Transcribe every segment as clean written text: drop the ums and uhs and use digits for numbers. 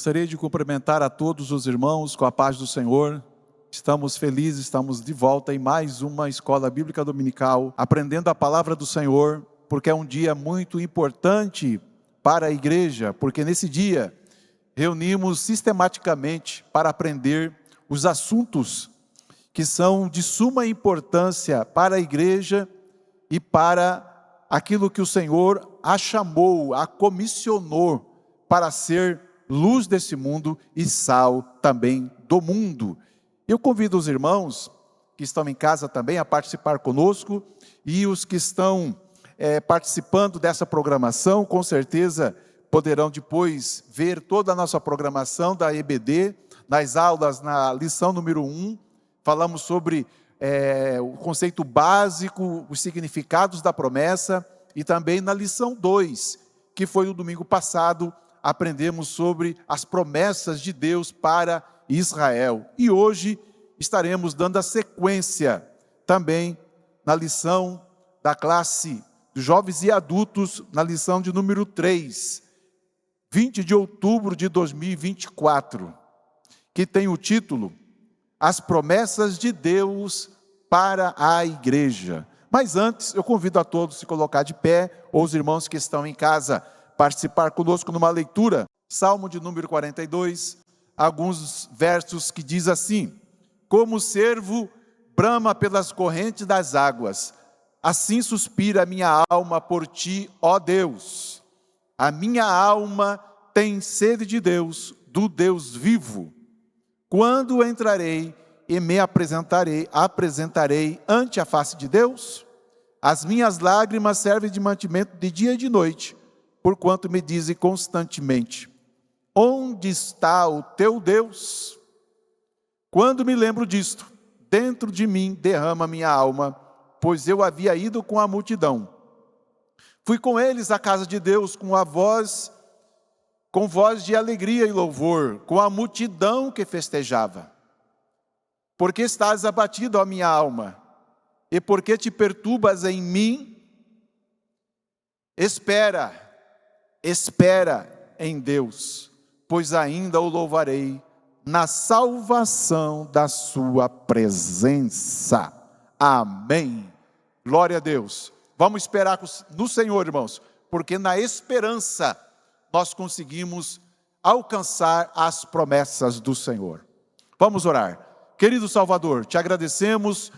Gostaria de cumprimentar a todos os irmãos com a paz do Senhor. Estamos felizes, estamos de volta em mais uma escola bíblica dominical, aprendendo a palavra do Senhor, porque é um dia muito importante para a igreja, porque nesse dia reunimos sistematicamente para aprender os assuntos que são de suma importância para a igreja e para aquilo que o Senhor a chamou, a comissionou para ser luz desse mundo e sal também do mundo. Eu convido os irmãos que estão em casa também a participar conosco, e os que estão participando dessa programação, com certeza poderão depois ver toda a nossa programação da EBD, nas aulas, na lição número 1, falamos sobre o conceito básico, os significados da promessa, e também na lição 2, que foi no domingo passado, aprendemos sobre as promessas de Deus para Israel. E hoje estaremos dando a sequência também na lição da classe de jovens e adultos, na lição de número 3, 20 de outubro de 2024, que tem o título As Promessas de Deus para a Igreja. Mas antes, eu convido a todos a se colocar de pé, ou os irmãos que estão em casa, participar conosco numa leitura, Salmo de número 42, alguns versos que diz assim: como o cervo brama pelas correntes das águas, assim suspira a minha alma por ti, ó Deus. A minha alma tem sede de Deus, do Deus vivo. Quando entrarei e me apresentarei ante a face de Deus? As minhas lágrimas servem de mantimento de dia e de noite, porquanto me dizem constantemente: onde está o teu Deus? Quando me lembro disto, dentro de mim derrama minha alma, pois eu havia ido com a multidão. Fui com eles à casa de Deus com voz de alegria e louvor, com a multidão que festejava. Porque estás abatido, ó minha alma, e porque te perturbas em mim? Espera em Deus, pois ainda o louvarei na salvação da sua presença. Amém. Glória a Deus. Vamos esperar no Senhor, irmãos, porque na esperança nós conseguimos alcançar as promessas do Senhor. Vamos orar. Querido Salvador, te agradecemos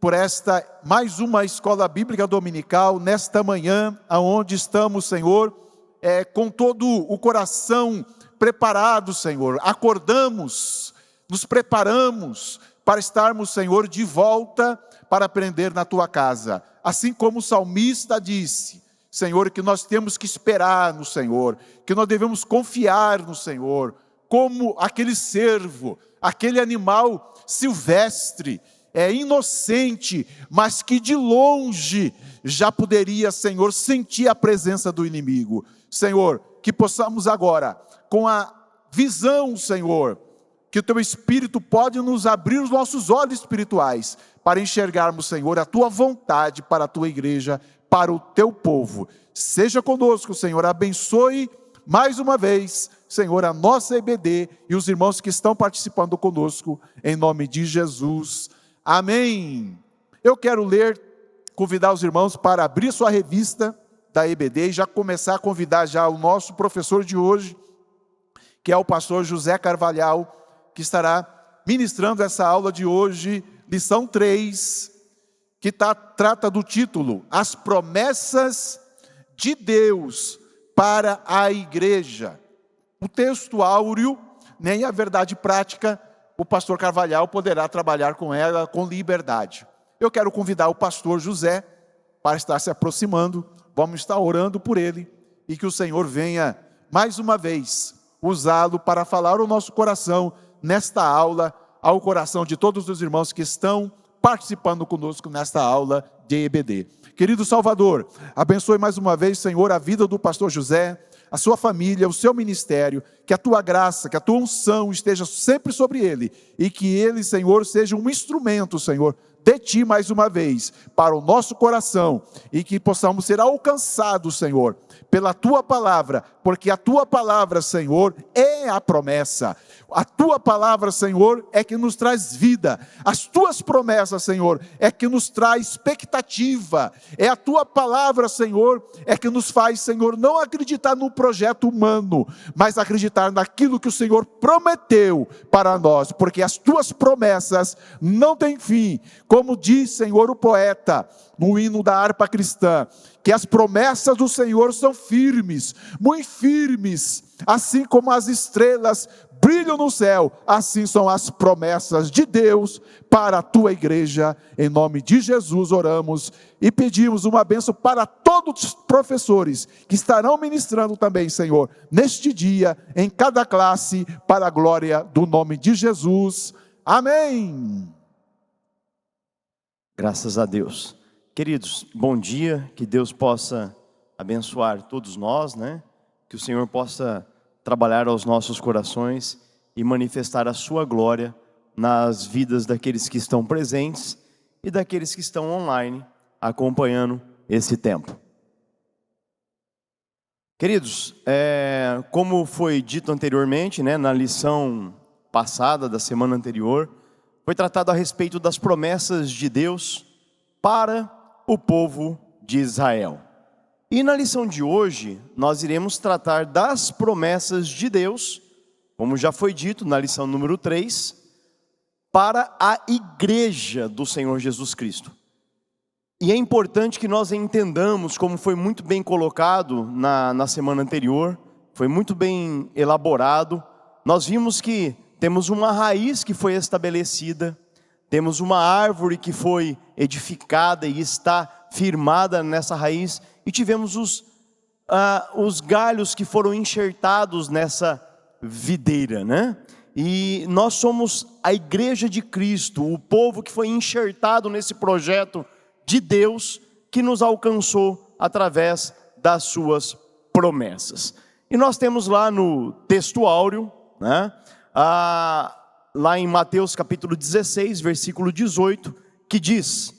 por esta mais uma escola bíblica dominical, nesta manhã, aonde estamos, Senhor, com todo o coração preparado, Senhor. Acordamos, nos preparamos para estarmos, Senhor, de volta para aprender na tua casa. Assim como o salmista disse, Senhor, que nós temos que esperar no Senhor, que nós devemos confiar no Senhor, como aquele cervo, aquele animal silvestre, inocente, mas que de longe já poderia, Senhor, sentir a presença do inimigo. Senhor, que possamos agora, com a visão, Senhor, que o teu Espírito pode nos abrir os nossos olhos espirituais, para enxergarmos, Senhor, a tua vontade para a tua igreja, para o teu povo. Seja conosco, Senhor, abençoe mais uma vez, Senhor, a nossa EBD e os irmãos que estão participando conosco, em nome de Jesus. Amém. Eu quero convidar os irmãos para abrir sua revista da EBD e já começar a convidar já o nosso professor de hoje, que é o pastor José Carvalhal, que estará ministrando essa aula de hoje, lição 3, que trata do título As Promessas de Deus para a Igreja. O texto áureo, nem a verdade prática, o pastor Carvalhal poderá trabalhar com ela com liberdade. Eu quero convidar o pastor José para estar se aproximando, vamos estar orando por ele, e que o Senhor venha mais uma vez usá-lo para falar o nosso coração nesta aula, ao coração de todos os irmãos que estão participando conosco nesta aula de EBD. Querido Salvador, abençoe mais uma vez, Senhor, a vida do pastor José, a sua família, o seu ministério, que a tua graça, que a tua unção esteja sempre sobre ele, e que ele, Senhor, seja um instrumento, Senhor, de Ti mais uma vez, para o nosso coração, e que possamos ser alcançados, Senhor, pela Tua palavra, porque a Tua palavra, Senhor, é a promessa. A Tua palavra, Senhor, é que nos traz vida. As Tuas promessas, Senhor, é que nos traz expectativa. É a Tua palavra, Senhor, é que nos faz, Senhor, não acreditar no projeto humano, mas acreditar naquilo que o Senhor prometeu para nós, porque as Tuas promessas não têm fim. Como diz, Senhor, o poeta, no hino da harpa cristã, que as promessas do Senhor são firmes, muito firmes, assim como as estrelas brilham no céu, assim são as promessas de Deus para a Tua igreja. Em nome de Jesus oramos e pedimos uma bênção para todos os professores que estarão ministrando também, Senhor, neste dia, em cada classe, para a glória do nome de Jesus. Amém. Graças a Deus. Queridos, bom dia, que Deus possa abençoar todos nós, né? Que o Senhor possa trabalhar aos nossos corações e manifestar a sua glória nas vidas daqueles que estão presentes e daqueles que estão online acompanhando esse tempo. Queridos, como foi dito anteriormente, né, na lição passada da semana anterior, foi tratado a respeito das promessas de Deus para o povo de Israel. E na lição de hoje, nós iremos tratar das promessas de Deus, como já foi dito na lição número 3, para a igreja do Senhor Jesus Cristo. E é importante que nós entendamos, como foi muito bem colocado na semana anterior, foi muito bem elaborado. Nós vimos que temos uma raiz que foi estabelecida, temos uma árvore que foi edificada e está firmada nessa raiz, e tivemos os galhos que foram enxertados nessa videira, né? E nós somos a igreja de Cristo, o povo que foi enxertado nesse projeto de Deus, que nos alcançou através das suas promessas. E nós temos lá no texto áureo, né? Lá em Mateus capítulo 16, versículo 18, que diz: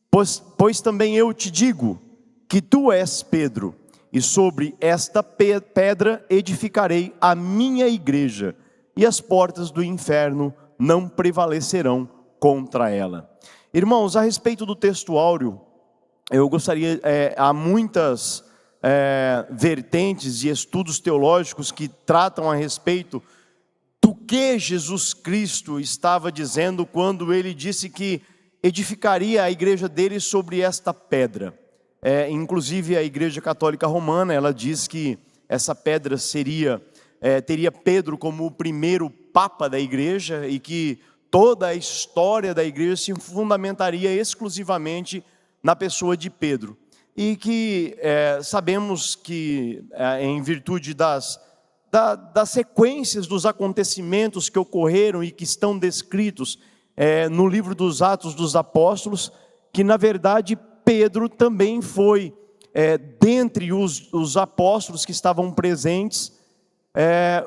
Pois também eu te digo que tu és Pedro, e sobre esta pedra edificarei a minha igreja, e as portas do inferno não prevalecerão contra ela. Irmãos, a respeito do texto áureo, eu gostaria, há muitas vertentes e estudos teológicos que tratam a respeito do que Jesus Cristo estava dizendo quando ele disse que edificaria a igreja dele sobre esta pedra. Inclusive a Igreja Católica Romana, ela diz que essa pedra teria Pedro como o primeiro papa da igreja, e que toda a história da igreja se fundamentaria exclusivamente na pessoa de Pedro. E que sabemos que em virtude das sequências dos acontecimentos que ocorreram e que estão descritos no livro dos Atos dos Apóstolos, que na verdade Pedro também foi, dentre os apóstolos que estavam presentes,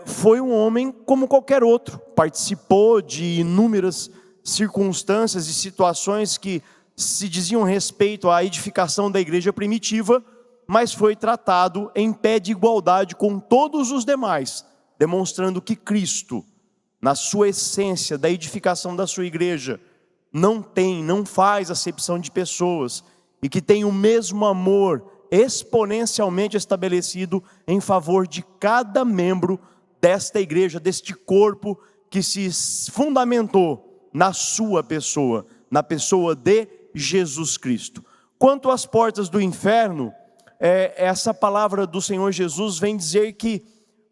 foi um homem como qualquer outro, participou de inúmeras circunstâncias e situações que se diziam respeito à edificação da igreja primitiva, mas foi tratado em pé de igualdade com todos os demais, demonstrando que Cristo, na sua essência da edificação da sua igreja, não faz acepção de pessoas, e que tem o mesmo amor exponencialmente estabelecido em favor de cada membro desta igreja, deste corpo que se fundamentou na sua pessoa, na pessoa de Jesus Cristo. Quanto às portas do inferno, essa palavra do Senhor Jesus vem dizer que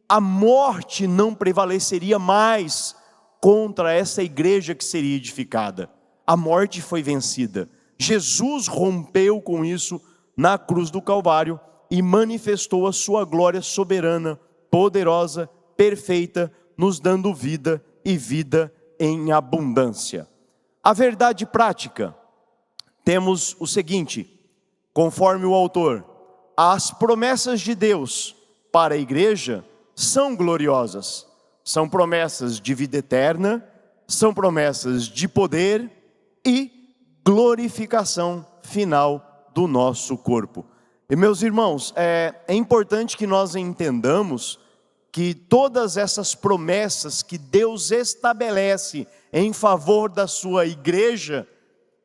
a morte não prevaleceria mais contra essa igreja que seria edificada. A morte foi vencida. Jesus rompeu com isso na cruz do Calvário e manifestou a sua glória soberana, poderosa, perfeita, nos dando vida e vida em abundância. A verdade prática, temos o seguinte: conforme o autor, as promessas de Deus para a igreja são gloriosas, são promessas de vida eterna, são promessas de poder e glorificação final do nosso corpo. E meus irmãos, é importante que nós entendamos que todas essas promessas que Deus estabelece em favor da sua igreja,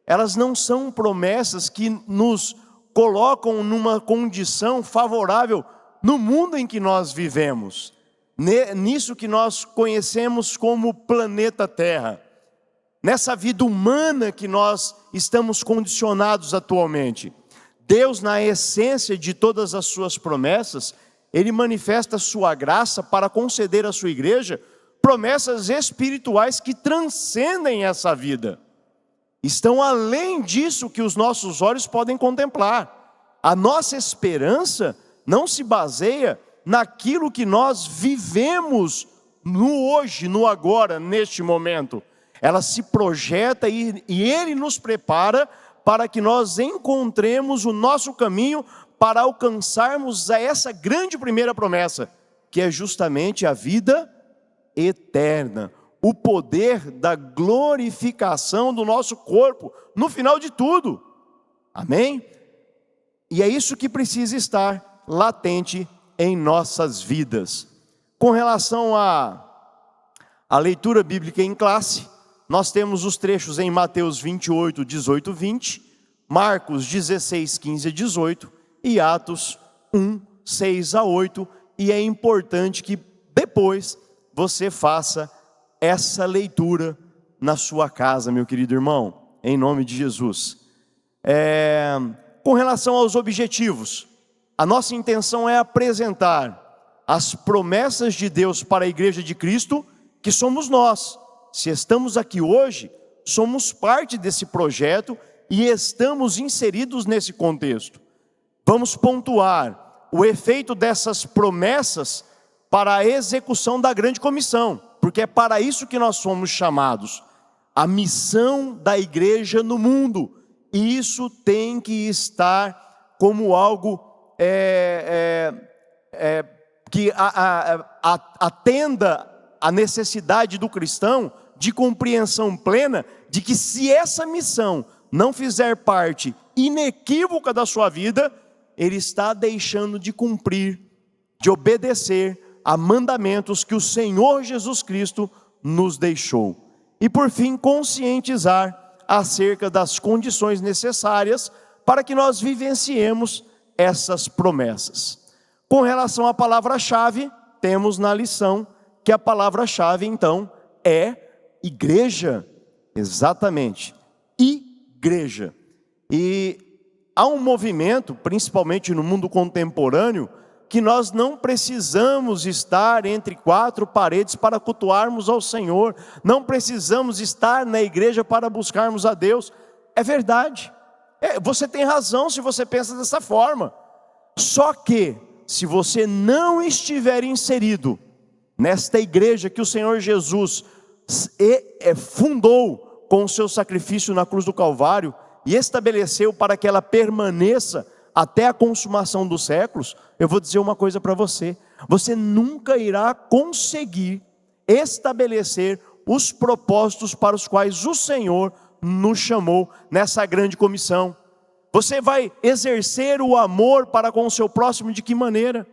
elas não são promessas que nos colocam numa condição favorável no mundo em que nós vivemos, nisso que nós conhecemos como planeta Terra, nessa vida humana que nós estamos condicionados atualmente. Deus, na essência de todas as suas promessas, Ele manifesta a sua graça para conceder à sua igreja promessas espirituais que transcendem essa vida. Estão além disso que os nossos olhos podem contemplar. A nossa esperança não se baseia naquilo que nós vivemos no hoje, no agora, neste momento. Ela se projeta e Ele nos prepara para que nós encontremos o nosso caminho para alcançarmos essa grande primeira promessa, que é justamente a vida eterna, o poder da glorificação do nosso corpo, no final de tudo, amém? E é isso que precisa estar latente em nossas vidas. Com relação à leitura bíblica em classe, nós temos os trechos em Mateus 28, 18, 20, Marcos 16, 15 a 18 e Atos 1, 6 a 8, e é importante que depois você faça essa leitura na sua casa, meu querido irmão, em nome de Jesus. Com relação aos objetivos, a nossa intenção é apresentar as promessas de Deus para a igreja de Cristo, que somos nós. Se estamos aqui hoje, somos parte desse projeto e estamos inseridos nesse contexto. Vamos pontuar o efeito dessas promessas para a execução da grande comissão, porque é para isso que nós somos chamados, a missão da igreja no mundo, e isso tem que estar como algo que atenda a necessidade do cristão de compreensão plena de que se essa missão não fizer parte inequívoca da sua vida, ele está deixando de cumprir, de obedecer a mandamentos que o Senhor Jesus Cristo nos deixou. E por fim, conscientizar acerca das condições necessárias para que nós vivenciemos essas promessas. Com relação à palavra-chave, temos na lição que a palavra-chave então é igreja, exatamente, igreja. E há um movimento, principalmente no mundo contemporâneo, que nós não precisamos estar entre quatro paredes para cultuarmos ao Senhor, não precisamos estar na igreja para buscarmos a Deus. É verdade, você tem razão se você pensa dessa forma, só que se você não estiver inserido nesta igreja que o Senhor Jesus fundou com o seu sacrifício na cruz do Calvário e estabeleceu para que ela permaneça até a consumação dos séculos, eu vou dizer uma coisa para você: você nunca irá conseguir estabelecer os propósitos para os quais o Senhor nos chamou nessa grande comissão. Você vai exercer o amor para com o seu próximo de que maneira?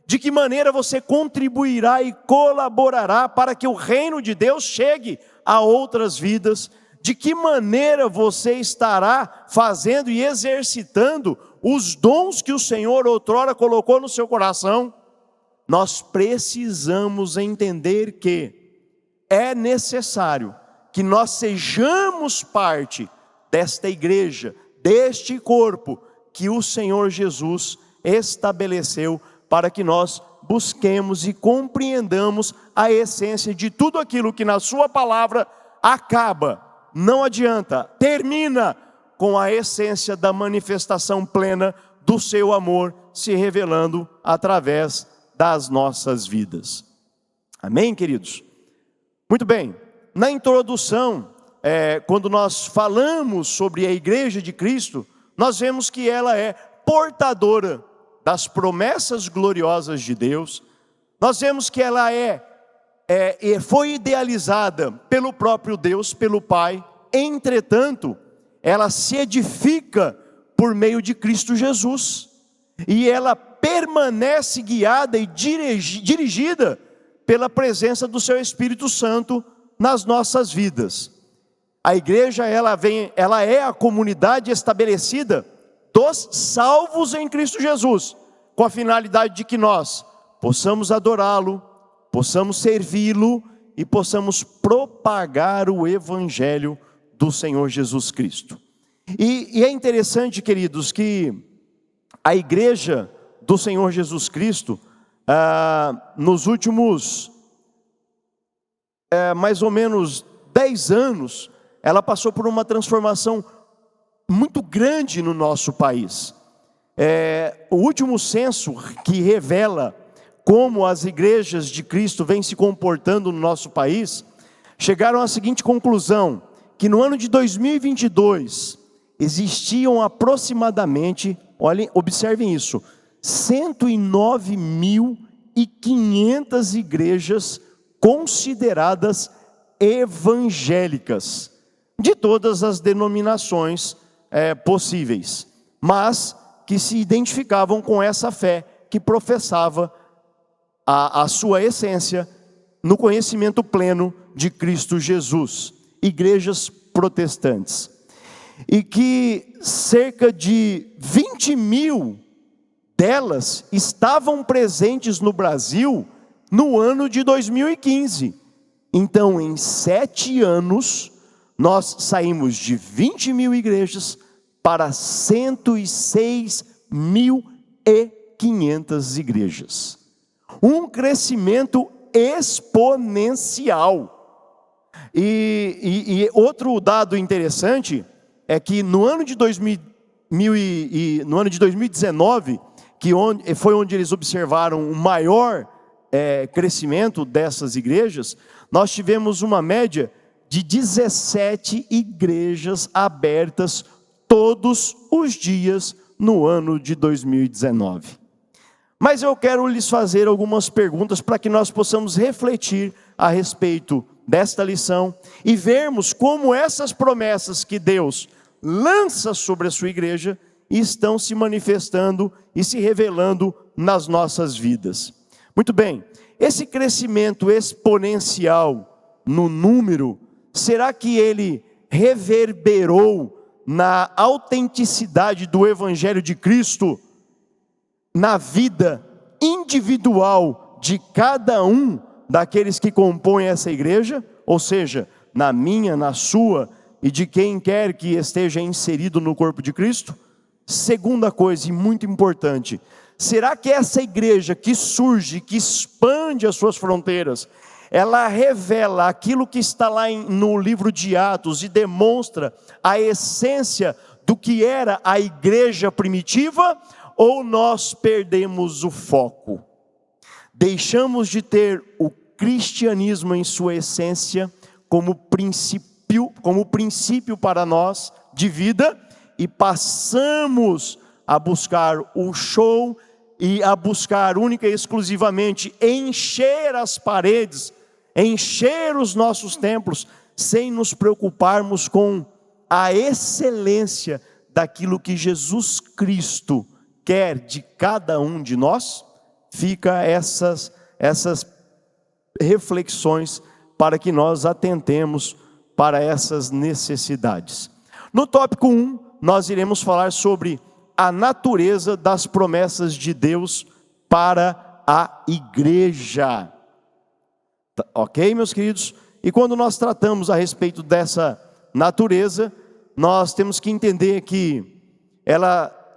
De que maneira você contribuirá e colaborará para que o reino de Deus chegue a outras vidas? De que maneira você estará fazendo e exercitando os dons que o Senhor outrora colocou no seu coração? Nós precisamos entender que é necessário que nós sejamos parte desta igreja, deste corpo que o Senhor Jesus estabeleceu para que nós busquemos e compreendamos a essência de tudo aquilo que na sua palavra acaba, não adianta, termina com a essência da manifestação plena do seu amor se revelando através das nossas vidas. Amém, queridos? Muito bem, na introdução, quando nós falamos sobre a igreja de Cristo, nós vemos que ela é portadora das promessas gloriosas de Deus. Nós vemos que ela foi idealizada pelo próprio Deus, pelo Pai. Entretanto, ela se edifica por meio de Cristo Jesus, e ela permanece guiada e dirigida pela presença do seu Espírito Santo nas nossas vidas. A igreja, ela é a comunidade estabelecida dos salvos em Cristo Jesus, com a finalidade de que nós possamos adorá-lo, possamos servi-lo e possamos propagar o evangelho do Senhor Jesus Cristo. E é interessante, queridos, que a igreja do Senhor Jesus Cristo, nos últimos mais ou menos 10 anos, ela passou por uma transformação muito grande no nosso país. O último censo que revela como as igrejas de Cristo vêm se comportando no nosso país, chegaram à seguinte conclusão: que no ano de 2022, existiam aproximadamente, olhem, observem isso, 109.500 igrejas consideradas evangélicas, de todas as denominações possíveis, mas que se identificavam com essa fé que professava a sua essência no conhecimento pleno de Cristo Jesus, igrejas protestantes, e que cerca de 20.000 delas estavam presentes no Brasil no ano de 2015. Então, em 7 anos, nós saímos de 20.000 igrejas para 106.500 igrejas. Um crescimento exponencial. E outro dado interessante é que no ano de 2019, foi onde eles observaram o maior crescimento dessas igrejas, nós tivemos uma média de 17 igrejas abertas todos os dias no ano de 2019. Mas eu quero lhes fazer algumas perguntas para que nós possamos refletir a respeito desta lição e vermos como essas promessas que Deus lança sobre a sua igreja estão se manifestando e se revelando nas nossas vidas. Muito bem, esse crescimento exponencial no número, será que ele reverberou na autenticidade do Evangelho de Cristo, na vida individual de cada um daqueles que compõem essa igreja? Ou seja, na minha, na sua e de quem quer que esteja inserido no corpo de Cristo? Segunda coisa, e muito importante, será que essa igreja que surge, que expande as suas fronteiras, ela revela aquilo que está lá no livro de Atos e demonstra a essência do que era a igreja primitiva, ou nós perdemos o foco? Deixamos de ter o cristianismo em sua essência como princípio para nós de vida, e passamos a buscar o show e a buscar única e exclusivamente encher as paredes, encher os nossos templos, sem nos preocuparmos com a excelência daquilo que Jesus Cristo quer de cada um de nós? Fica essas reflexões para que nós atentemos para essas necessidades. No tópico 1, nós iremos falar sobre a natureza das promessas de Deus para a igreja. Ok, meus queridos? E quando nós tratamos a respeito dessa natureza, nós temos que entender que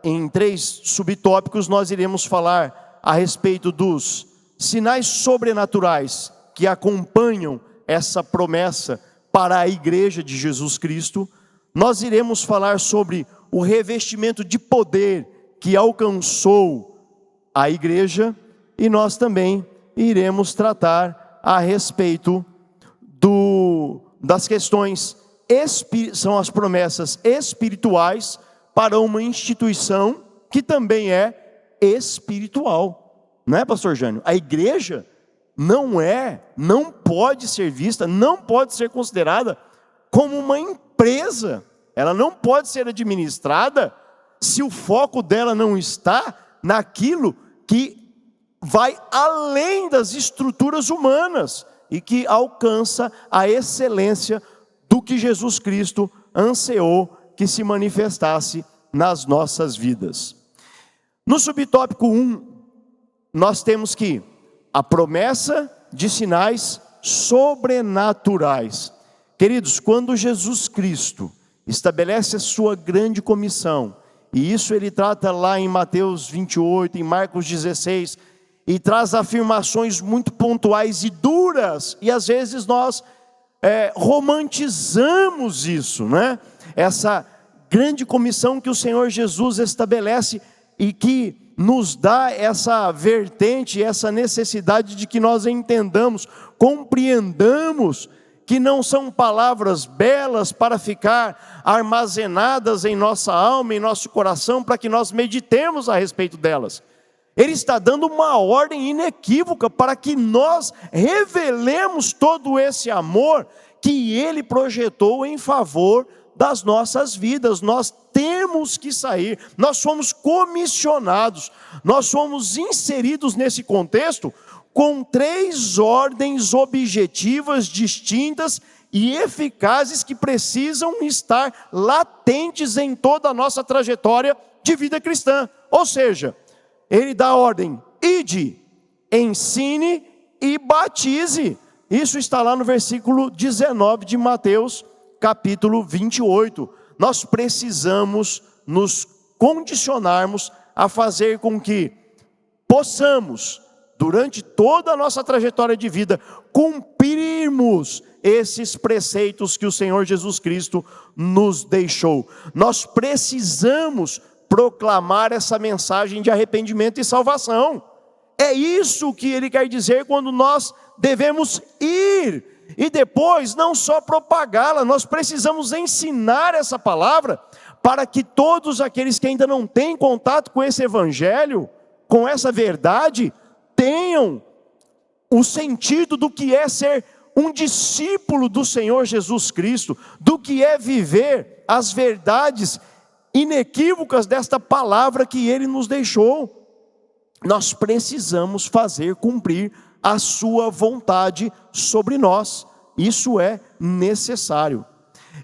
em 3 subtópicos, nós iremos falar a respeito dos sinais sobrenaturais que acompanham essa promessa para a igreja de Jesus Cristo. Nós iremos falar sobre o revestimento de poder que alcançou a igreja, e nós também iremos tratar a respeito das questões, são as promessas espirituais para uma instituição que também é espiritual, não é, pastor Jânio? A igreja não pode ser vista, não pode ser considerada como uma empresa. ela não pode ser administrada se o foco dela não está naquilo que vai além das estruturas humanas e que alcança a excelência do que Jesus Cristo ansiou que se manifestasse nas nossas vidas. No subtópico 1, nós temos que a promessa de sinais sobrenaturais. Queridos, quando Jesus Cristo estabelece a sua grande comissão, e isso ele trata lá em Mateus 28, em Marcos 16, e traz afirmações muito pontuais e duras, e às vezes nós romantizamos isso, né? Essa grande comissão que o Senhor Jesus estabelece e que nos dá essa vertente, essa necessidade de que nós entendamos, compreendamos que não são palavras belas para ficar armazenadas em nossa alma, em nosso coração, para que nós meditemos a respeito delas. Ele está dando uma ordem inequívoca para que nós revelemos todo esse amor que Ele projetou em favor das nossas vidas. Nós temos que sair, nós somos comissionados, nós somos inseridos nesse contexto com 3 ordens objetivas distintas e eficazes que precisam estar latentes em toda a nossa trajetória de vida cristã. Ou seja, ele dá a ordem: ide, ensine e batize. Isso está lá no versículo 19 de Mateus, capítulo 28. Nós precisamos nos condicionarmos a fazer com que possamos, durante toda a nossa trajetória de vida, cumprirmos esses preceitos que o Senhor Jesus Cristo nos deixou. Nós precisamos proclamar essa mensagem de arrependimento e salvação. É isso que ele quer dizer quando nós devemos ir, e depois não só propagá-la, nós precisamos ensinar essa palavra para que todos aqueles que ainda não têm contato com esse evangelho, com essa verdade, tenham o sentido do que é ser um discípulo do Senhor Jesus Cristo, do que é viver as verdades inequívocas desta palavra que Ele nos deixou. Nós precisamos fazer cumprir a sua vontade sobre nós. Isso é necessário.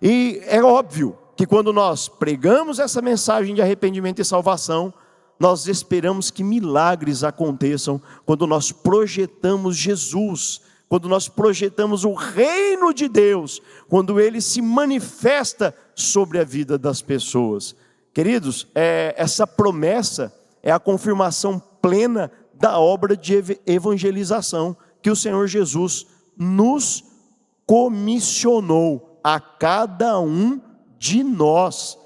E é óbvio que quando nós pregamos essa mensagem de arrependimento e salvação, nós esperamos que milagres aconteçam quando nós projetamos Jesus, quando nós projetamos o reino de Deus, quando Ele se manifesta sobre a vida das pessoas. Queridos, essa promessa é a confirmação plena da obra de evangelização que o Senhor Jesus nos comissionou a cada um de nós.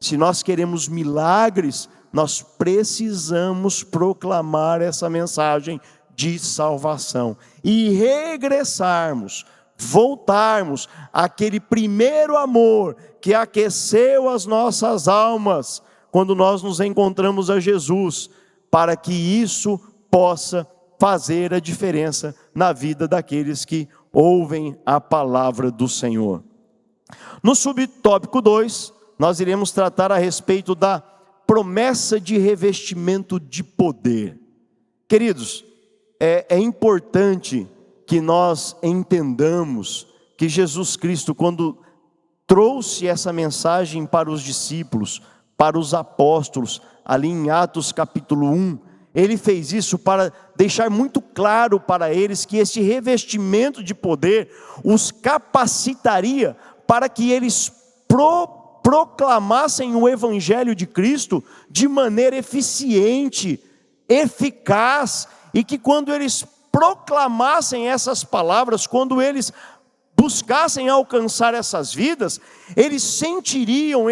Se nós queremos milagres, nós precisamos proclamar essa mensagem de salvação e regressarmos, voltarmos àquele primeiro amor que aqueceu as nossas almas quando nós nos encontramos a Jesus, para que isso possa fazer a diferença na vida daqueles que ouvem a palavra do Senhor. No subtópico 2, nós iremos tratar a respeito da promessa de revestimento de poder. Queridos, é importante que nós entendamos que Jesus Cristo, quando trouxe essa mensagem para os discípulos, para os apóstolos, ali em Atos capítulo 1, Ele fez isso para deixar muito claro para eles que esse revestimento de poder os capacitaria para que eles proclamassem o Evangelho de Cristo de maneira eficiente, eficaz, e que quando eles proclamassem essas palavras, quando eles buscassem alcançar essas vidas, eles sentiriam,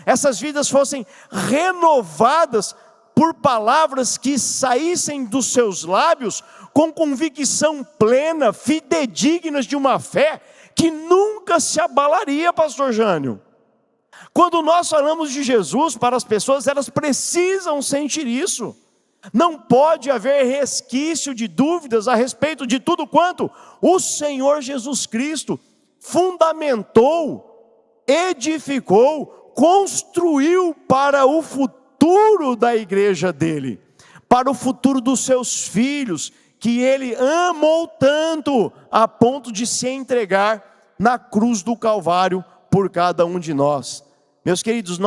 essas vidas fossem renovadas por palavras que saíssem dos seus lábios com convicção plena, fidedignas de uma fé que nunca se abalaria, pastor Jânio. Quando nós falamos de Jesus para as pessoas, elas precisam sentir isso. Não pode haver resquício de dúvidas a respeito de tudo quanto o Senhor Jesus Cristo fundamentou edificou, construiu para o futuro da igreja dele, para o futuro dos seus filhos, que ele amou tanto, a ponto de se entregar na cruz do Calvário por cada um de nós. Meus queridos,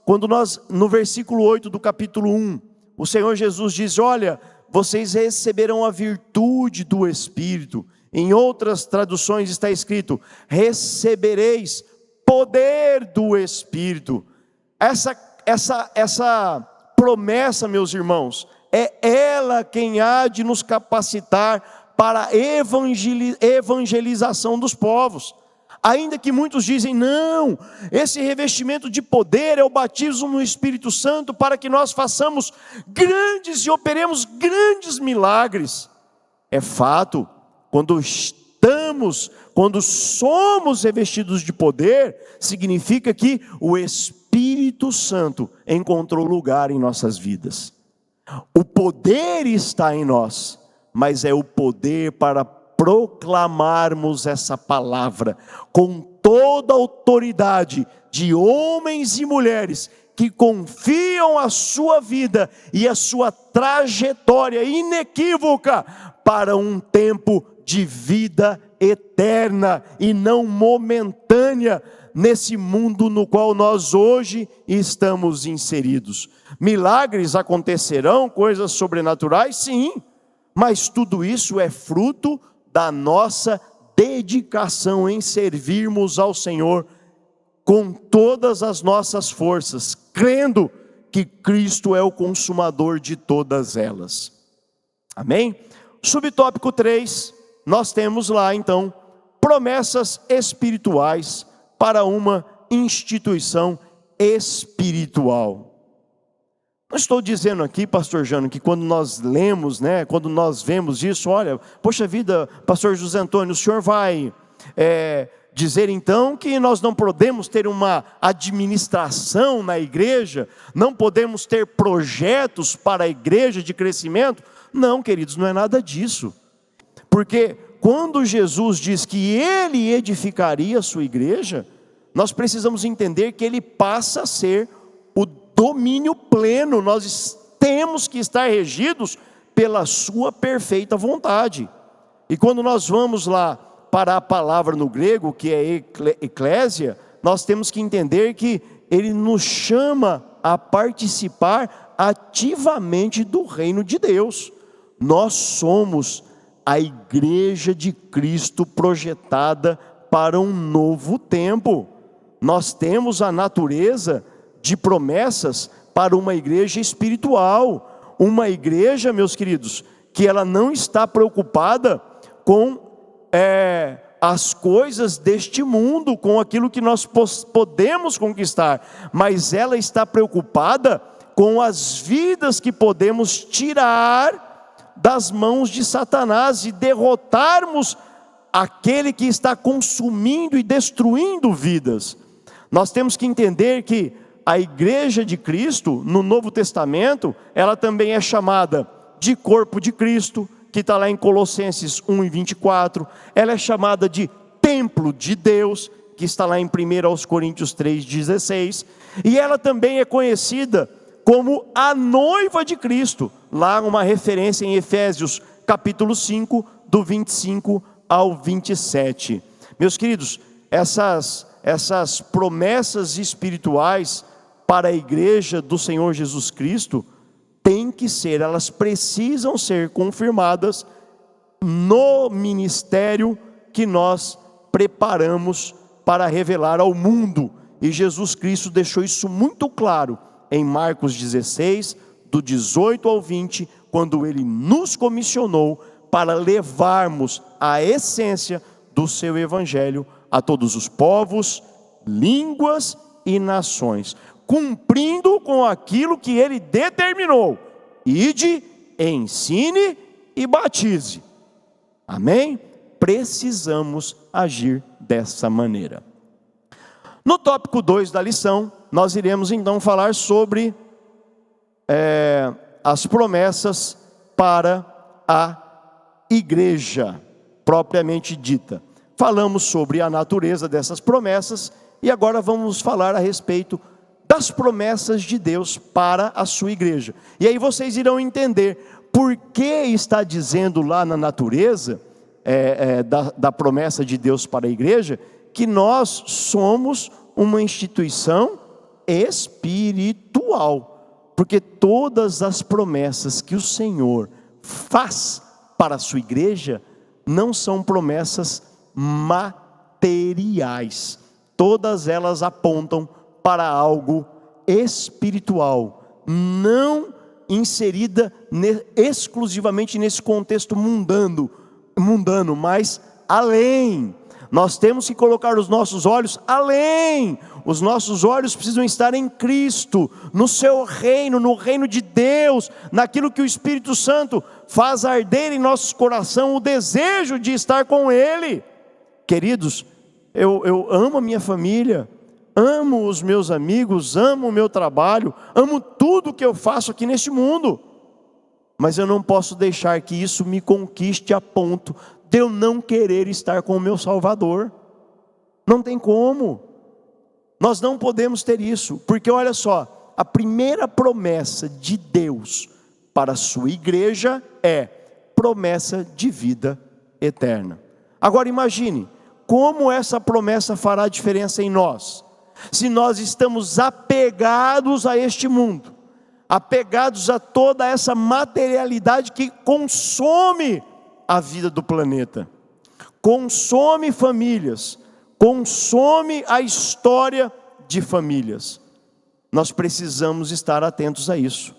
quando no versículo 8 do capítulo 1, o Senhor Jesus diz: olha, vocês receberão a virtude do Espírito. Em outras traduções está escrito: recebereis poder do Espírito. Essa promessa, meus irmãos, é ela quem há de nos capacitar para a evangelização dos povos. Ainda que muitos dizem: não, esse revestimento de poder é o batismo no Espírito Santo para que nós façamos grandes e operemos grandes milagres. É fato, quando somos revestidos de poder, significa que o Espírito Santo encontrou lugar em nossas vidas. O poder está em nós, mas é o poder para proclamarmos essa palavra com toda a autoridade de homens e mulheres que confiam a sua vida e a sua trajetória inequívoca para um tempo de vida eterna e não momentânea nesse mundo no qual nós hoje estamos inseridos. Milagres acontecerão, coisas sobrenaturais, sim, mas tudo isso é fruto da nossa dedicação em servirmos ao Senhor com todas as nossas forças, crendo que Cristo é o consumador de todas elas. Amém? Subtópico 3, nós temos lá então, promessas espirituais para uma instituição espiritual. Não estou dizendo aqui, pastor Jano, que quando nós lemos, quando nós vemos isso, olha, poxa vida, pastor José Antônio, o senhor vai dizer então que nós não podemos ter uma administração na igreja, não podemos ter projetos para a igreja de crescimento? Não, queridos, não é nada disso. Porque quando Jesus diz que ele edificaria a sua igreja, nós precisamos entender que ele passa a ser o domínio pleno. Nós temos que estar regidos pela sua perfeita vontade. E quando nós vamos lá para a palavra no grego, que é eclésia, nós temos que entender que ele nos chama a participar ativamente do reino de Deus. Nós somos a igreja de Cristo projetada para um novo tempo. Nós temos a natureza de promessas para uma igreja espiritual, uma igreja, meus queridos, que ela não está preocupada com as coisas deste mundo, com aquilo que nós podemos conquistar, mas ela está preocupada com as vidas que podemos tirar das mãos de Satanás e derrotarmos aquele que está consumindo e destruindo vidas. Nós temos que entender que a igreja de Cristo, no Novo Testamento, ela também é chamada de corpo de Cristo, que está lá em Colossenses 1:24, ela é chamada de templo de Deus, que está lá em 1 Coríntios 3:16, e ela também é conhecida como a noiva de Cristo, lá uma referência em Efésios capítulo 5, do 25 ao 27. Meus queridos, essas promessas espirituais para a igreja do Senhor Jesus Cristo, elas precisam ser confirmadas no ministério que nós preparamos para revelar ao mundo. E Jesus Cristo deixou isso muito claro em Marcos 16, do 18 ao 20, quando ele nos comissionou para levarmos a essência do seu evangelho a todos os povos, línguas e nações, cumprindo com aquilo que ele determinou: ide, ensine e batize. Amém? Precisamos agir dessa maneira. No tópico 2 da lição, nós iremos então falar sobre as promessas para a igreja propriamente dita. falamos sobre a natureza dessas promessas, e agora vamos falar a respeito das promessas de Deus para a sua igreja. E aí vocês irão entender por que está dizendo lá na natureza da promessa de Deus para a igreja, que nós somos uma instituição espiritual, porque todas as promessas que o Senhor faz para a sua igreja não são promessas materiais, todas elas apontam para algo espiritual, não inserida exclusivamente nesse contexto mundano, mas além. Nós temos que colocar os nossos olhos além. Os nossos olhos precisam estar em Cristo, no seu reino, no reino de Deus, naquilo que o Espírito Santo faz arder em nosso coração, o desejo de estar com Ele. Queridos, eu amo a minha família, amo os meus amigos, amo o meu trabalho, amo tudo que eu faço aqui neste mundo, mas eu não posso deixar que isso me conquiste a ponto de eu não querer estar com o meu Salvador. Não tem como. Nós não podemos ter isso, porque olha só, a primeira promessa de Deus para a sua igreja é promessa de vida eterna. Agora imagine, como essa promessa fará diferença em nós? Se nós estamos apegados a este mundo, apegados a toda essa materialidade que consome a vida do planeta, consome famílias, consome a história de famílias. Nós precisamos estar atentos a isso.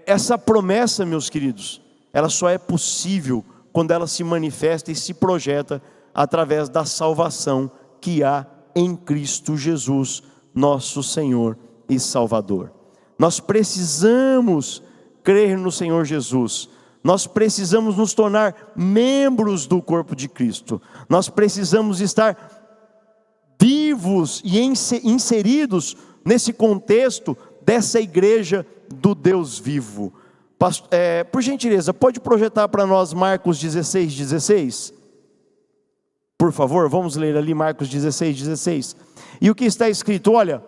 Essa promessa, meus queridos, ela só é possível quando ela se manifesta e se projeta através da salvação que há em Cristo Jesus, nosso Senhor e Salvador. Nós precisamos crer no Senhor Jesus. Nós precisamos nos tornar membros do corpo de Cristo. Nós precisamos estar vivos e inseridos nesse contexto dessa igreja do Deus vivo. Por gentileza, pode projetar para nós Marcos 16:16? Por favor, vamos ler ali Marcos 16:16. E o que está escrito? Olha,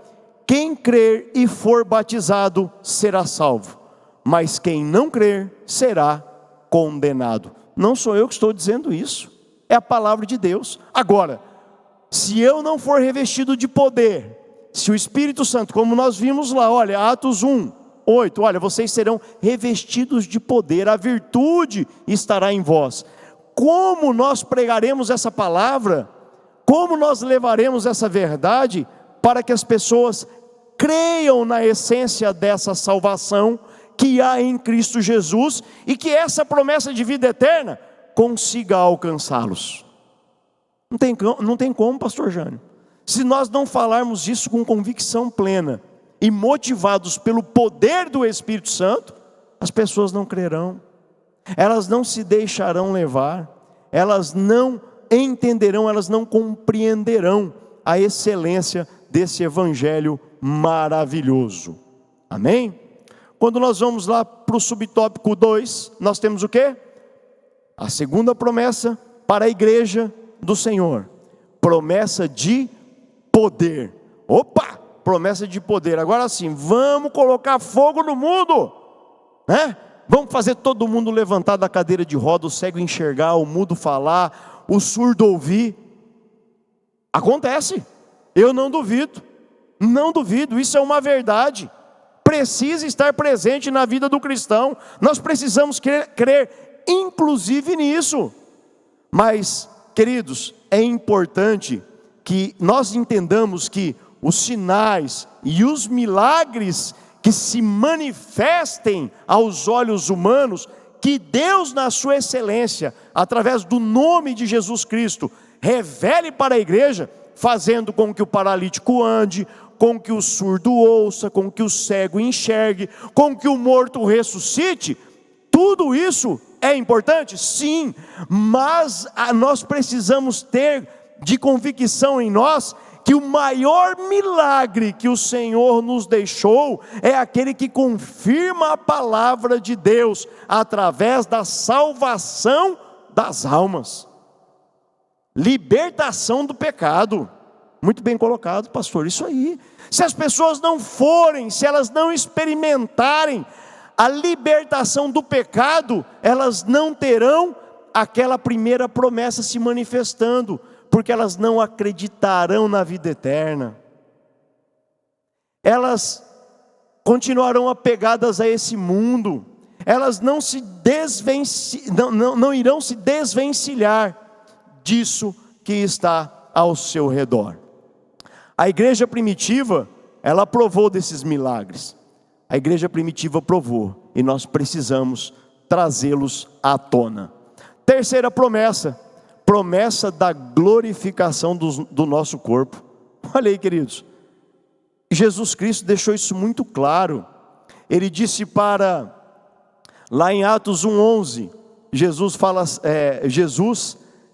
quem crer e for batizado será salvo, mas quem não crer será condenado. Não sou eu que estou dizendo isso, é a palavra de Deus. Agora, se eu não for revestido de poder, se o Espírito Santo, como nós vimos lá, olha, Atos 1:8, olha, vocês serão revestidos de poder, a virtude estará em vós. Como nós pregaremos essa palavra? Como nós levaremos essa verdade para que as pessoas creiam na essência dessa salvação que há em Cristo Jesus e que essa promessa de vida eterna consiga alcançá-los? Não tem como, pastor Jânio. Se nós não falarmos isso com convicção plena e motivados pelo poder do Espírito Santo, as pessoas não crerão, elas não se deixarão levar, elas não entenderão, elas não compreenderão a excelência desse evangelho maravilhoso. Amém? Quando nós vamos lá para o subtópico 2, nós temos o quê? A segunda promessa para a igreja do Senhor. Promessa de poder. Opa! Promessa de poder. Agora sim, vamos colocar fogo no mundo, né? Vamos fazer todo mundo levantar da cadeira de roda, o cego enxergar, o mudo falar, o surdo ouvir. Acontece. Eu não duvido. Não duvido, isso é uma verdade. Precisa estar presente na vida do cristão. Nós precisamos crer inclusive nisso. Mas, queridos, é importante que nós entendamos que os sinais e os milagres que se manifestem aos olhos humanos, que Deus na sua excelência, através do nome de Jesus Cristo, revele para a igreja, fazendo com que o paralítico ande, com que o surdo ouça, com que o cego enxergue, com que o morto ressuscite. Tudo isso é importante? Sim, mas nós precisamos ter de convicção em nós que o maior milagre que o Senhor nos deixou é aquele que confirma a palavra de Deus através da salvação das almas. Libertação do pecado. Muito bem colocado, pastor, isso aí. Se as pessoas não forem, se elas não experimentarem a libertação do pecado, elas não terão aquela primeira promessa se manifestando, porque elas não acreditarão na vida eterna. Elas continuarão apegadas a esse mundo. Elas não irão se desvencilhar disso que está ao seu redor. A igreja primitiva, ela provou desses milagres. A igreja primitiva provou, e nós precisamos trazê-los à tona. Terceira promessa, promessa da glorificação do nosso corpo. Olha aí, queridos, Jesus Cristo deixou isso muito claro. Ele disse lá em Atos 1:11, Jesus,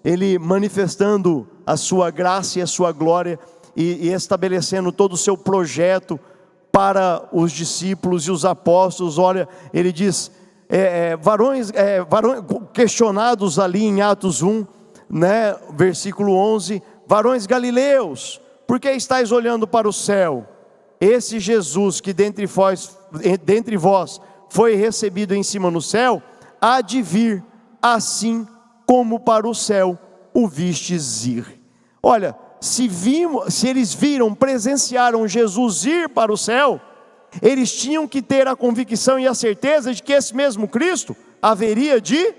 ele manifestando a sua graça e a sua glória, e estabelecendo todo o seu projeto para os discípulos e os apóstolos. Olha, ele diz, varões questionados ali em Atos 1, né, versículo 11, varões galileus, por que estáis olhando para o céu? Esse Jesus que dentre vós foi recebido em cima no céu, há de vir, assim como para o céu o vistes ir. Olha, se eles presenciaram Jesus ir para o céu, eles tinham que ter a convicção e a certeza de que esse mesmo Cristo haveria de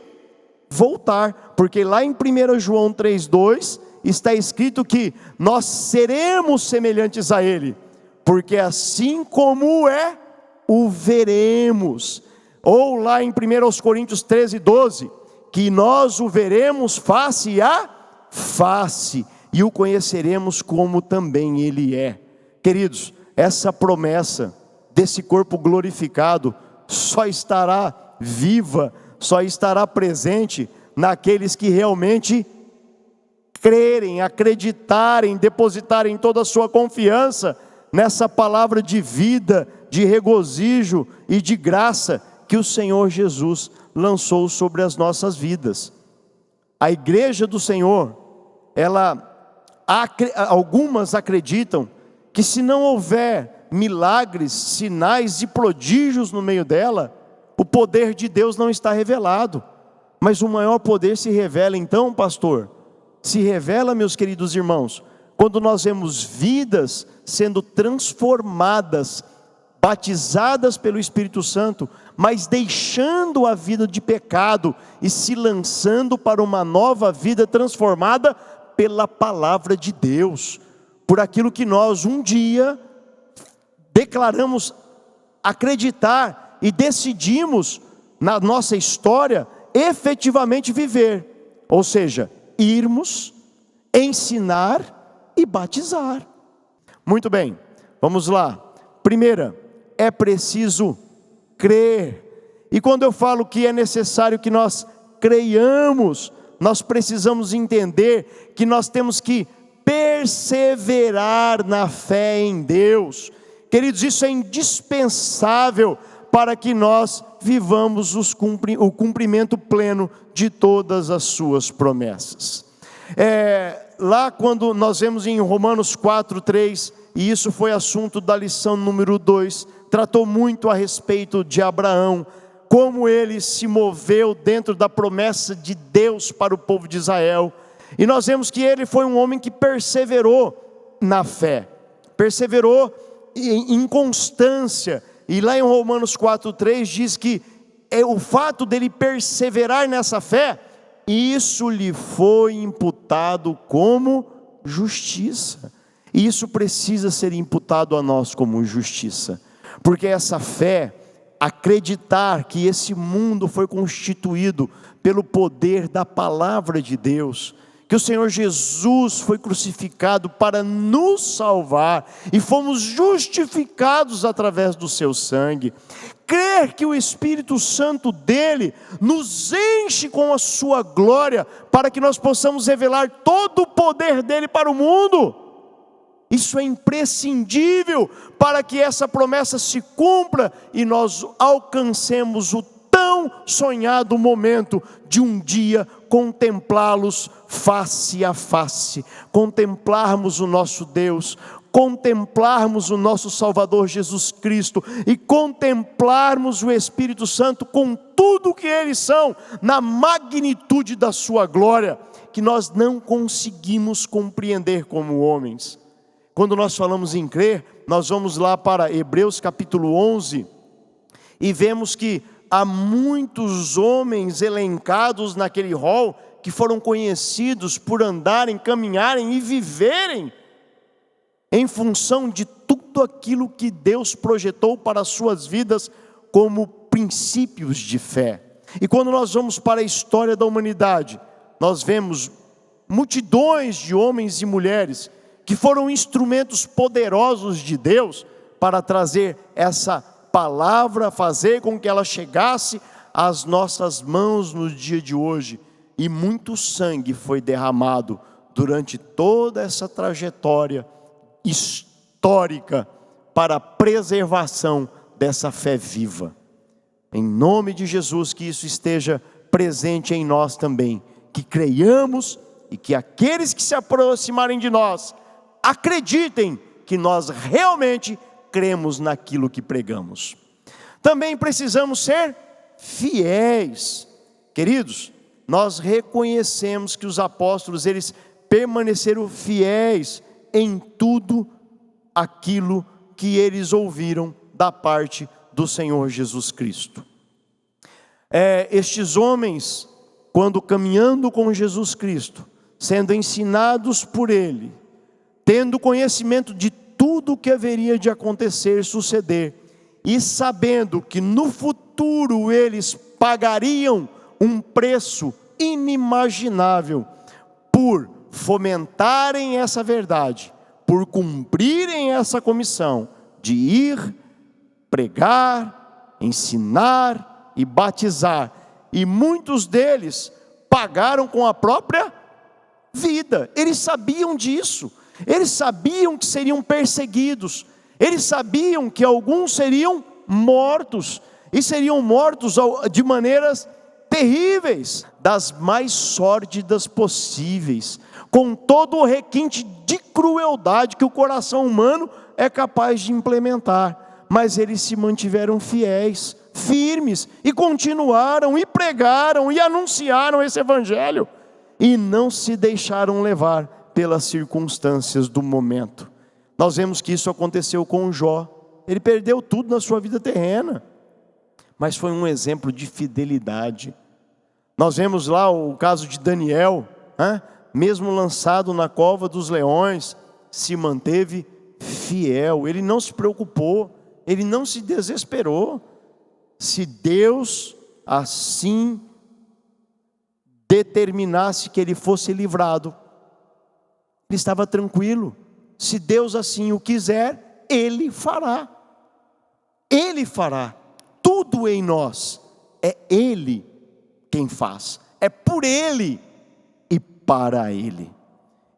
voltar, porque lá em 1 João 3:2 está escrito que nós seremos semelhantes a Ele, porque assim como é, o veremos. Ou lá em 1 Coríntios 13:12, que nós o veremos face a face, e o conheceremos como também Ele é. Queridos, essa promessa desse corpo glorificado só estará viva, só estará presente naqueles que realmente crerem, acreditarem, depositarem toda a sua confiança nessa palavra de vida, de regozijo e de graça que o Senhor Jesus lançou sobre as nossas vidas. A igreja do Senhor, algumas acreditam que se não houver milagres, sinais e prodígios no meio dela, o poder de Deus não está revelado. Mas o maior poder se revela então, pastor, se revela, meus queridos irmãos, quando nós vemos vidas sendo transformadas, batizadas pelo Espírito Santo, mas deixando a vida de pecado e se lançando para uma nova vida transformada pela palavra de Deus, por aquilo que nós um dia declaramos acreditar e decidimos na nossa história efetivamente viver, ou seja, irmos, ensinar e batizar. Muito bem, vamos lá. Primeira, é preciso crer. E quando eu falo que é necessário que nós creiamos, nós precisamos entender que nós temos que perseverar na fé em Deus. Queridos, isso é indispensável para que nós vivamos o cumprimento pleno de todas as suas promessas. Lá quando nós vemos em Romanos 4:3, e isso foi assunto da lição número 2, tratou muito a respeito de Abraão, como ele se moveu dentro da promessa de Deus para o povo de Israel. E nós vemos que ele foi um homem que perseverou na fé, perseverou em constância. E lá em Romanos 4:3 diz que o fato dele perseverar nessa fé, isso lhe foi imputado como justiça. E isso precisa ser imputado a nós como justiça, porque essa fé, acreditar que esse mundo foi constituído pelo poder da palavra de Deus, que o Senhor Jesus foi crucificado para nos salvar e fomos justificados através do seu sangue, crer que o Espírito Santo dele nos enche com a sua glória para que nós possamos revelar todo o poder dele para o mundo. Isso é imprescindível para que essa promessa se cumpra e nós alcancemos o tão sonhado momento de um dia contemplá-los face a face, contemplarmos o nosso Deus, contemplarmos o nosso Salvador Jesus Cristo e contemplarmos o Espírito Santo com tudo que eles são, na magnitude da sua glória, que nós não conseguimos compreender como homens. Quando nós falamos em crer, nós vamos lá para Hebreus capítulo 11 e vemos que há muitos homens elencados naquele rol que foram conhecidos por andarem, caminharem e viverem em função de tudo aquilo que Deus projetou para as suas vidas como princípios de fé. E quando nós vamos para a história da humanidade, nós vemos multidões de homens e mulheres que foram instrumentos poderosos de Deus para trazer essa palavra, fazer com que ela chegasse às nossas mãos no dia de hoje. E muito sangue foi derramado durante toda essa trajetória histórica para a preservação dessa fé viva. Em nome de Jesus, que isso esteja presente em nós também, que creiamos e que aqueles que se aproximarem de nós acreditem que nós realmente cremos naquilo que pregamos. Também precisamos ser fiéis. Queridos, nós reconhecemos que os apóstolos, eles permaneceram fiéis em tudo aquilo que eles ouviram da parte do Senhor Jesus Cristo. Estes homens, quando caminhando com Jesus Cristo, sendo ensinados por Ele, tendo conhecimento de tudo o que haveria de acontecer, suceder, e sabendo que no futuro eles pagariam um preço inimaginável por fomentarem essa verdade, por cumprirem essa comissão de ir, pregar, ensinar e batizar. E muitos deles pagaram com a própria vida. Eles sabiam disso. Eles sabiam que seriam perseguidos. Eles sabiam que alguns seriam mortos. E seriam mortos de maneiras terríveis, das mais sórdidas possíveis, com todo o requinte de crueldade que o coração humano é capaz de implementar. Mas eles se mantiveram fiéis, firmes, e continuaram, e pregaram, e anunciaram esse evangelho, e não se deixaram levar pelas circunstâncias do momento. Nós vemos que isso aconteceu com Jó. Ele perdeu tudo na sua vida terrena, mas foi um exemplo de fidelidade. Nós vemos lá o caso de Daniel, mesmo lançado na cova dos leões, se manteve fiel. Ele não se preocupou, ele não se desesperou. Se Deus assim determinasse que ele fosse livrado, ele estava tranquilo. Se Deus assim o quiser, Ele fará. Ele fará. Tudo em nós é Ele quem faz. É por Ele e para Ele.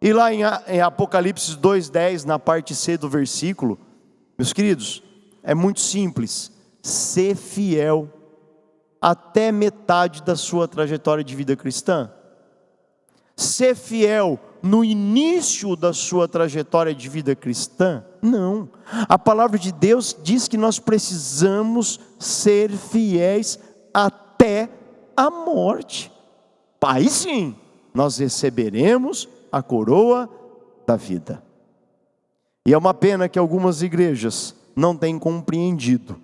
E lá em Apocalipse 2:10, na parte C do versículo, meus queridos, é muito simples. Ser fiel até metade da sua trajetória de vida cristã. Ser fiel no início da sua trajetória de vida cristã? Não. A palavra de Deus diz que nós precisamos ser fiéis até a morte. Aí sim, nós receberemos a coroa da vida. E é uma pena que algumas igrejas não têm compreendido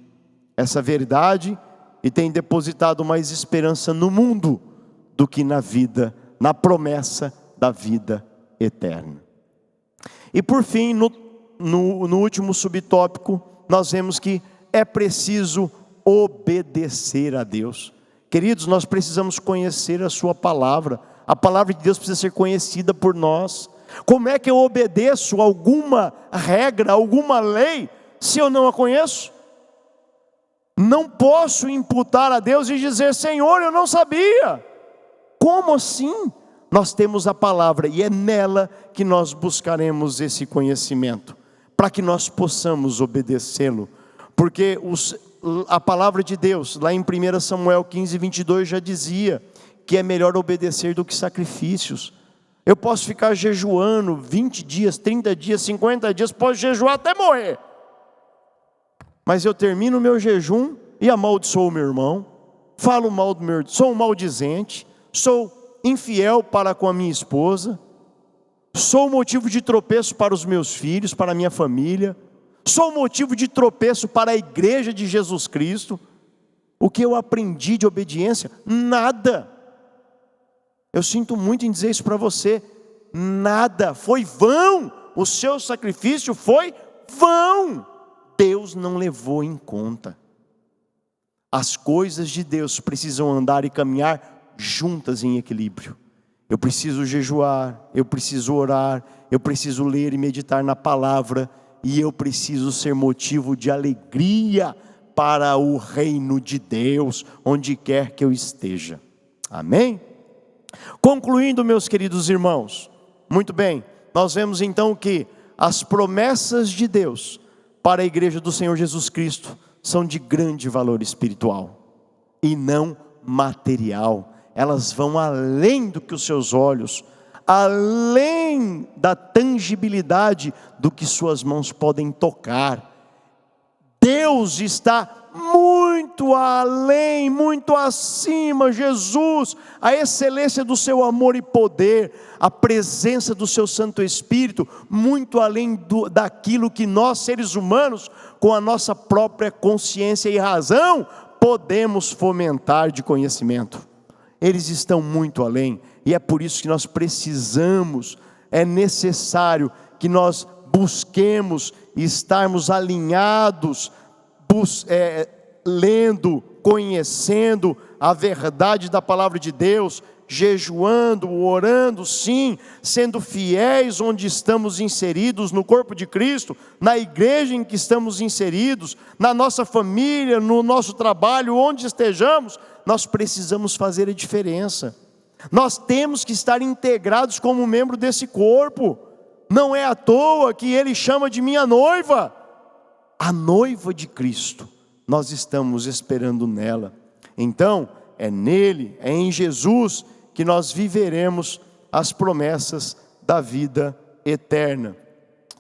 essa verdade e têm depositado mais esperança no mundo do que na vida, na promessa da vida eterna. E por fim, no último subtópico, nós vemos que é preciso obedecer a Deus. Queridos, nós precisamos conhecer a sua palavra. A palavra de Deus precisa ser conhecida por nós. Como é que eu obedeço alguma regra, alguma lei, se eu não a conheço? Não posso imputar a Deus e dizer: Senhor, eu não sabia. Como assim? Nós temos a palavra e é nela que nós buscaremos esse conhecimento, para que nós possamos obedecê-lo. Porque a palavra de Deus, lá em 1 Samuel 15:22, já dizia que é melhor obedecer do que sacrifícios. Eu posso ficar jejuando 20 dias, 30 dias, 50 dias, posso jejuar até morrer. Mas eu termino o meu jejum e amaldiçoo o meu irmão, falo mal do meu irmão, sou um maldizente, sou infiel para com a minha esposa, sou motivo de tropeço para os meus filhos, para a minha família, sou motivo de tropeço para a igreja de Jesus Cristo. O que eu aprendi de obediência? Nada. Eu sinto muito em dizer isso para você. Nada. Foi vão. O seu sacrifício foi vão. Deus não levou em conta. As coisas de Deus precisam andar e caminhar juntas em equilíbrio. Eu preciso jejuar, eu preciso orar, eu preciso ler e meditar na palavra, e eu preciso ser motivo de alegria para o reino de Deus, onde quer que eu esteja. Amém? Concluindo, meus queridos irmãos, muito bem, nós vemos então que as promessas de Deus para a igreja do Senhor Jesus Cristo são de grande valor espiritual e não material. Elas vão além do que os seus olhos, além da tangibilidade do que suas mãos podem tocar. Deus está muito além, muito acima. Jesus, a excelência do seu amor e poder, a presença do seu Santo Espírito, muito além daquilo que nós, seres humanos, com a nossa própria consciência e razão, podemos fomentar de conhecimento. Eles estão muito além, e é por isso que nós precisamos, é necessário que nós busquemos estarmos alinhados, lendo, conhecendo a verdade da palavra de Deus, jejuando, orando, sim, sendo fiéis onde estamos inseridos, no corpo de Cristo, na igreja em que estamos inseridos, na nossa família, no nosso trabalho, onde estejamos, nós precisamos fazer a diferença. Nós temos que estar integrados como membro desse corpo. Não é à toa que Ele chama de minha noiva. A noiva de Cristo, nós estamos esperando nela. Então, é nele, é em Jesus, que nós viveremos as promessas da vida eterna,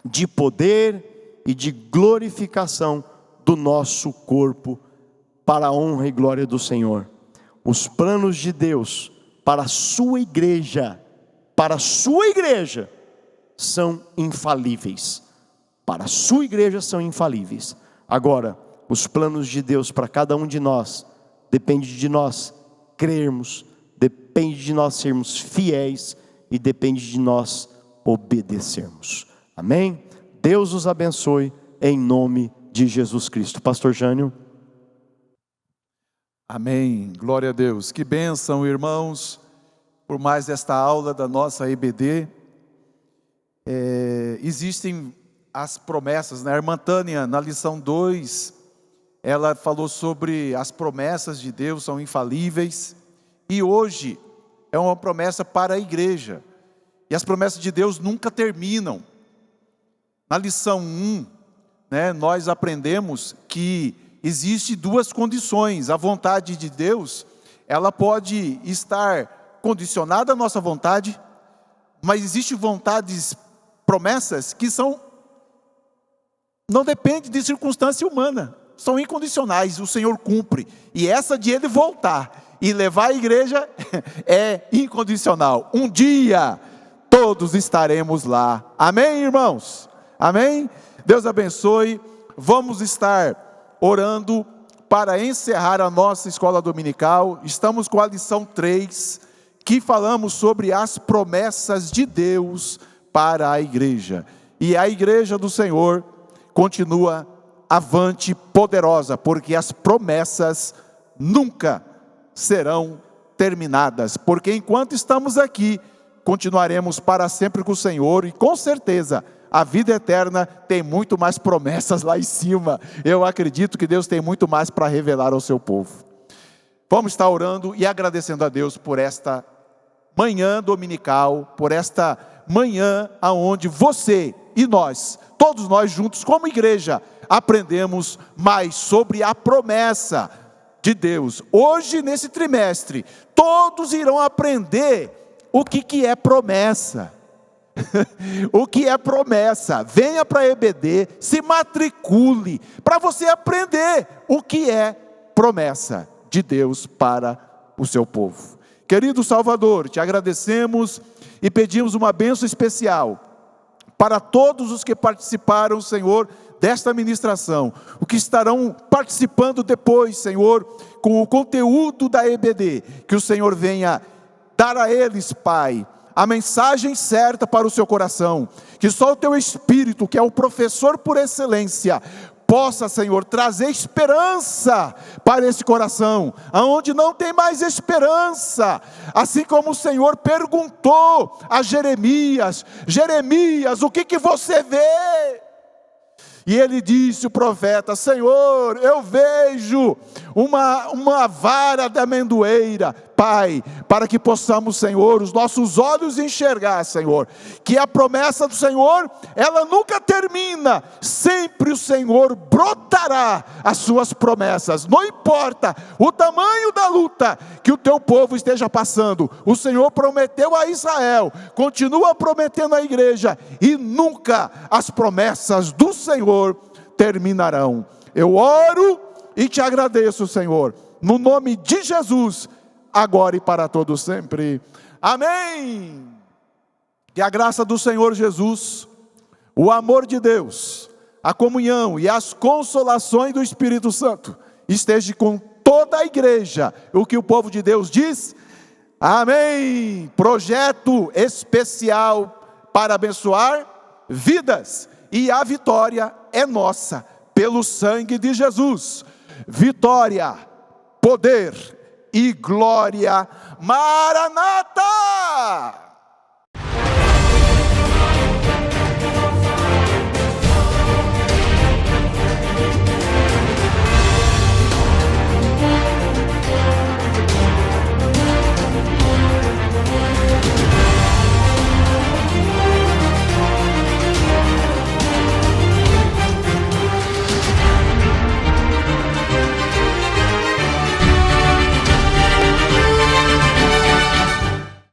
de poder e de glorificação do nosso corpo, para a honra e glória do Senhor. Os planos de Deus para a sua igreja, são infalíveis. Para a sua igreja são infalíveis. Agora, os planos de Deus para cada um de nós, depende de nós crermos, depende de nós sermos fiéis e depende de nós obedecermos. Amém? Deus os abençoe em nome de Jesus Cristo. Pastor Jânio. Amém, glória a Deus. Que bênção, irmãos, por mais esta aula da nossa EBD. Existem as promessas, né? A irmã Tânia, na lição 2, ela falou sobre as promessas de Deus são infalíveis, e hoje é uma promessa para a igreja, e as promessas de Deus nunca terminam. Na lição 1, né, nós aprendemos que existe duas condições. A vontade de Deus, ela pode estar condicionada à nossa vontade, mas existem promessas que não dependem de circunstância humana, são incondicionais, o Senhor cumpre. E essa de Ele voltar e levar a igreja é incondicional. Um dia todos estaremos lá. Amém, irmãos? Amém? Deus abençoe. Vamos estar orando para encerrar a nossa escola dominical. Estamos com a lição 3, que falamos sobre as promessas de Deus para a igreja. E a igreja do Senhor continua avante, poderosa, porque as promessas nunca serão terminadas. Porque enquanto estamos aqui, continuaremos para sempre com o Senhor, e com certeza a vida eterna tem muito mais promessas lá em cima. Eu acredito que Deus tem muito mais para revelar ao seu povo. Vamos estar orando e agradecendo a Deus por esta manhã dominical, por esta manhã aonde você e nós, todos nós juntos como igreja, aprendemos mais sobre a promessa de Deus. Hoje, nesse trimestre, todos irão aprender o que é promessa. O que é promessa? Venha para a EBD, se matricule, para você aprender o que é promessa de Deus para o seu povo. Querido Salvador, te agradecemos e pedimos uma bênção especial para todos os que participaram, Senhor, desta ministração, o que estarão participando depois, Senhor, com o conteúdo da EBD, que o Senhor venha dar a eles, Pai, a mensagem certa para o seu coração, que só o teu Espírito, que é o professor por excelência, possa, Senhor, trazer esperança para esse coração, aonde não tem mais esperança, assim como o Senhor perguntou a Jeremias: Jeremias, o que você vê? E ele disse, o profeta: Senhor, eu vejo uma vara de amendoeira. Pai, para que possamos, Senhor, os nossos olhos enxergar, Senhor, que a promessa do Senhor, ela nunca termina, sempre o Senhor brotará as suas promessas, não importa o tamanho da luta que o teu povo esteja passando, o Senhor prometeu a Israel, continua prometendo à igreja, e nunca as promessas do Senhor terminarão. Eu oro e te agradeço, Senhor, no nome de Jesus, agora e para todos sempre. Amém. Que a graça do Senhor Jesus, o amor de Deus, a comunhão e as consolações do Espírito Santo esteja com toda a igreja. O que o povo de Deus diz? Amém. Projeto especial para abençoar vidas, e a vitória é nossa pelo sangue de Jesus. Vitória, poder e glória. Maranata!